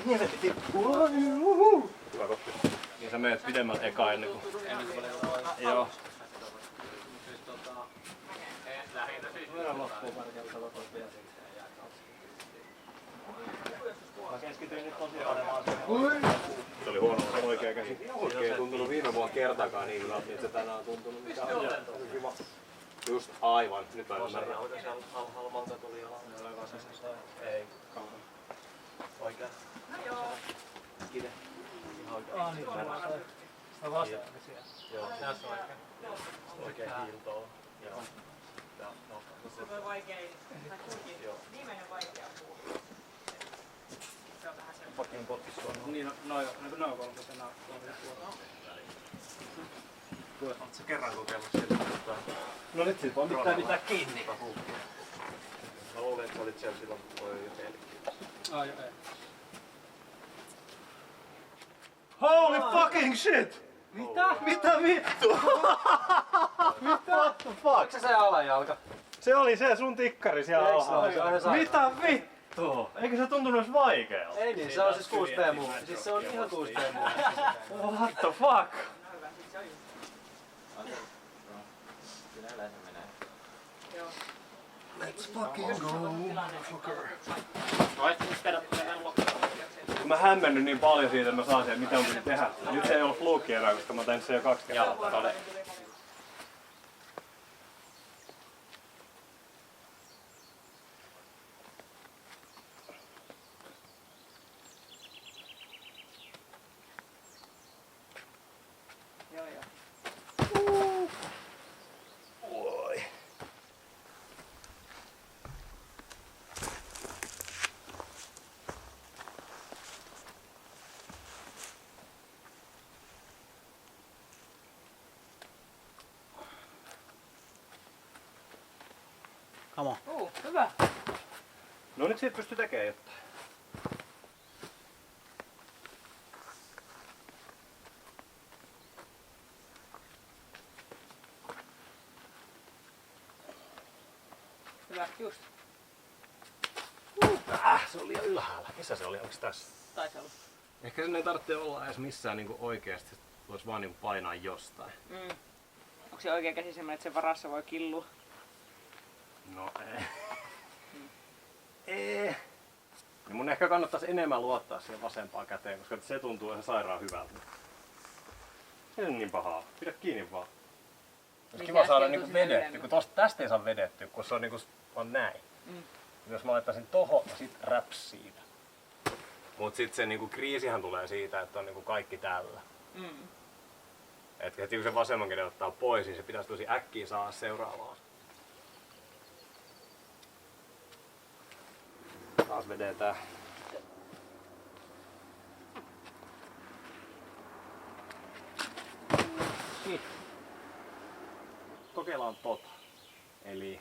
Helvetti tippuu. Hyvä koppi. Niin sä menet pidemmällä eka ennen kuin... Joo. Mä keskityin nyt tosiaan olemaan se oli huono se oikea käsi. Oikein tuntunut viime vuonna kertakaan niin hyvältä, että se tänään on tuntunut mikä on kiva. Just aivan, nyt mä ymmärrän. Halmalta tuli jalan. Ei, kauan. Oikein. No joo. Kide. Ah niin, mä vastaan siellä. Joo. Tässä oikein. Oikein hiiltoa. Joo. Se on vaikein. Viimeinen vaikea puu. Se on vähän semmoinen. Pakin potkissa on. Niin, noin kolmosena. Oletko sä kerran kokeillut sieltä? No nyt sit vaan pitää kiinni. Mä luulen, että sä olit siellä silloin, kun toi jo teillekin. Ai ei. Holy fucking shit! Mitä? Mitä vittu? Mitä? What the fuck? Onko se alajalka? Se oli se sun tikkari siellä alhaalla. Mitä vittu? Eikö se tuntunut edes vaikealta? Ei niin, se on siis 6D muu. Siis se on ihan 6D muu. What the fuck? Kyllä yleensä menee. Joo. Let's fucking go, fucker. Mä hämmennyn niin paljon siitä, että mä saan sen, mitä mun piti tehdä. Nyt se ei ollut fluukki enää, koska mä tein sen jo 2 kertaa. Joo, joo. Oi. Come on. Hyvä. No nyt siitä pystyy tekemään jotain. Hyvä, just. Se oli liian ylhäällä. Missä se oli? Onko tässä? Taisi olla. Ehkä sen ei tarvitse olla edes missään niinku oikeasti. Voisi vaan niinku painaa jostain. Onko se oikea käsi semmoinen, että sen varassa voi killua? No ei. Ei. Ja mun ehkä kannattaisi enemmän luottaa siihen vasempaan käteen, koska se tuntuu ihan sairaan hyvältä. Se on niin pahaa. Pidä kiinni vaan. Olisi kiva saada niinku vedetty, kun tästä ei saa vedetty, kun se on niinku on näin. Jos mä laittaisin toho ja sit raps siitä. Mut sit se niinku kriisihän tulee siitä, että on niinku kaikki tällä. Että heti kun se vasemman käden ottaa pois, niin se pitäisi tosi äkkiä saada seuraavaan. Taas vedetään. Kokeillaan tota. Eli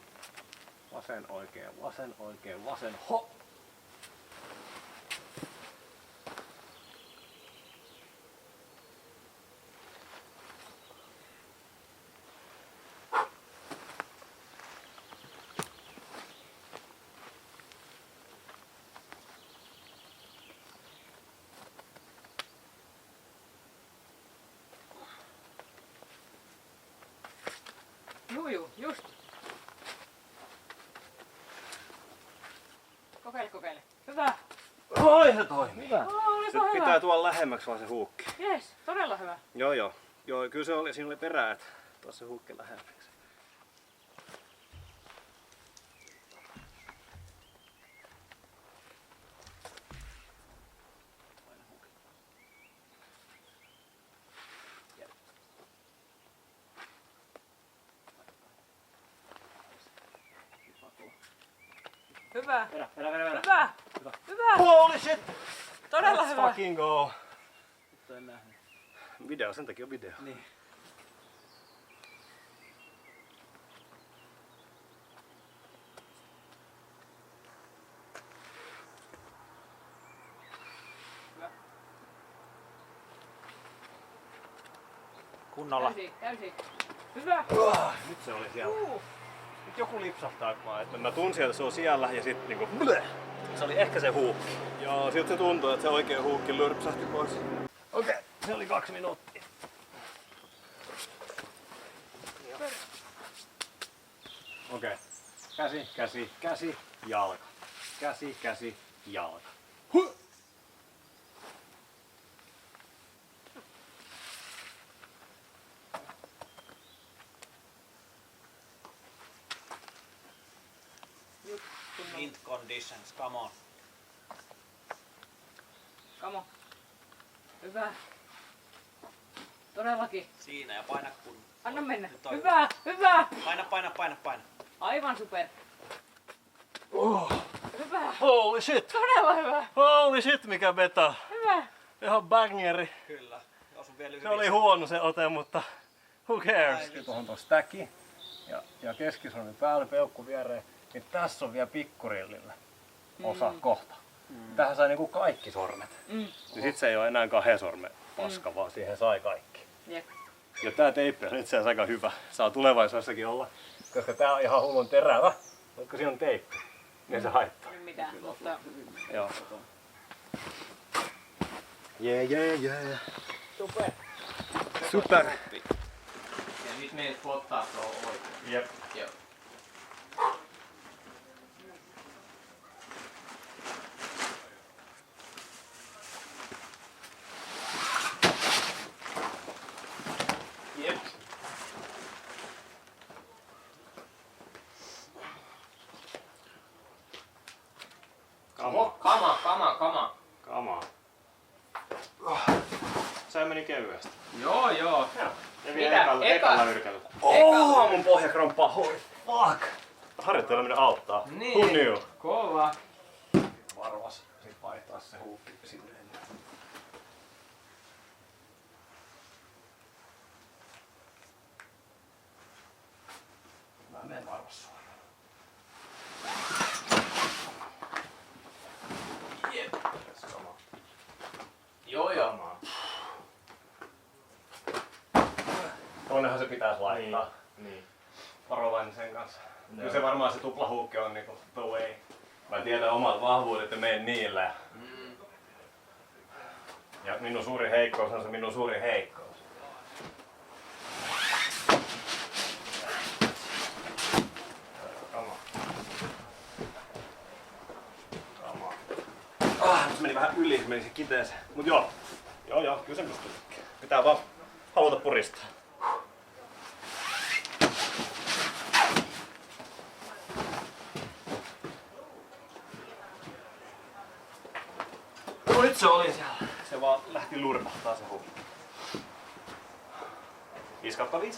vasen oikein, vasen oikein, vasen ho! Juu, just. Kokeile. Hyvä. Oi se toimii! Olipa Se hyvä. pitää tuolla lähemmäksi vaan se huukki. Jes, todella hyvä. Joo, kyllä se oli, siinä oli perää, että tuossa se huukki lähemmäksi. Hyvä. Vedä. Hyvä. Holy shit! Todella Let's hyvä. fucking go! Nyt en nähnyt. Video, sen takia on video. Niin. Kunnolla. Täysi. Hyvä. Nyt se oli siellä. Nyt joku lipsahtaa vaan, että mä tunsin, että se on siellä ja sit niinku bleh. Se oli ehkä se huukki. Joo, siltä se tuntuu, että se oikea huukki lyrpsähti pois. Okei, se oli 2 minuuttia. Okei. Käsi, käsi, käsi, jalka. Käsi, käsi, jalka. Huh! Mint conditions, come on. Kamo. Hyvä. Todellakin. Siinä ja paina kun... Anna mennä. Nyt on Hyvä, hyvä. Paina. Aivan super. Hyvä. Holy shit! Todella hyvä. Holy shit, mikä veto! Hyvä. Ihan bangeri. Kyllä. Osu vielä Se oli huono se ote, mutta who cares? Ai, Tuohon tuo stäki ja keskisormi päälle, peukku viereen. Niin tässä on vielä pikkurillillä osa kohta. Tähän sai niinku kaikki sormet. Niin sit se ei ole enää 2 sormen paska, vaan siihen sai kaikki. Jep. Ja tää teippi on itse asiassa aika hyvä. Saa tulevaisuudessakin olla. Koska tää on ihan hullun terävä. Mutta kun siinä on teippi, niin se haittaa. Ei mitään, mutta Joo. Jee. super. Super. Ja nyt meidät pottaa tuo oikein. Jep. Joo. Jep. Kama. Se meni kevyesti. Joo. Ja Mitä? vielä ekalla yrkällä. Mun pohja kromppaa. Holy fuck. Harjoitteleminen auttaa. Niin. Who knew? Kova. Varvas. Sit vaihtaa se huukki sinne. Mä menen varvas suoraan. Jep. Kama. Joo. Tonnehan se pitäisi laittaa. Niin. Varovainen sen kanssa. Kyllä se varmaan se tuplahuukki on niinku the way. Mä tiedän omat vahvuudet ja menen niillä. Ja minun suuri heikkous on se minun suuri heikkous. Se meni vähän yli, se meni se kiteeseen. Mut joo, kyllä se pystyy. Pitää vaan haluta puristaa. No nyt se oli siellä. Se vaan lähti lurpahtaa se hukki. 5/5.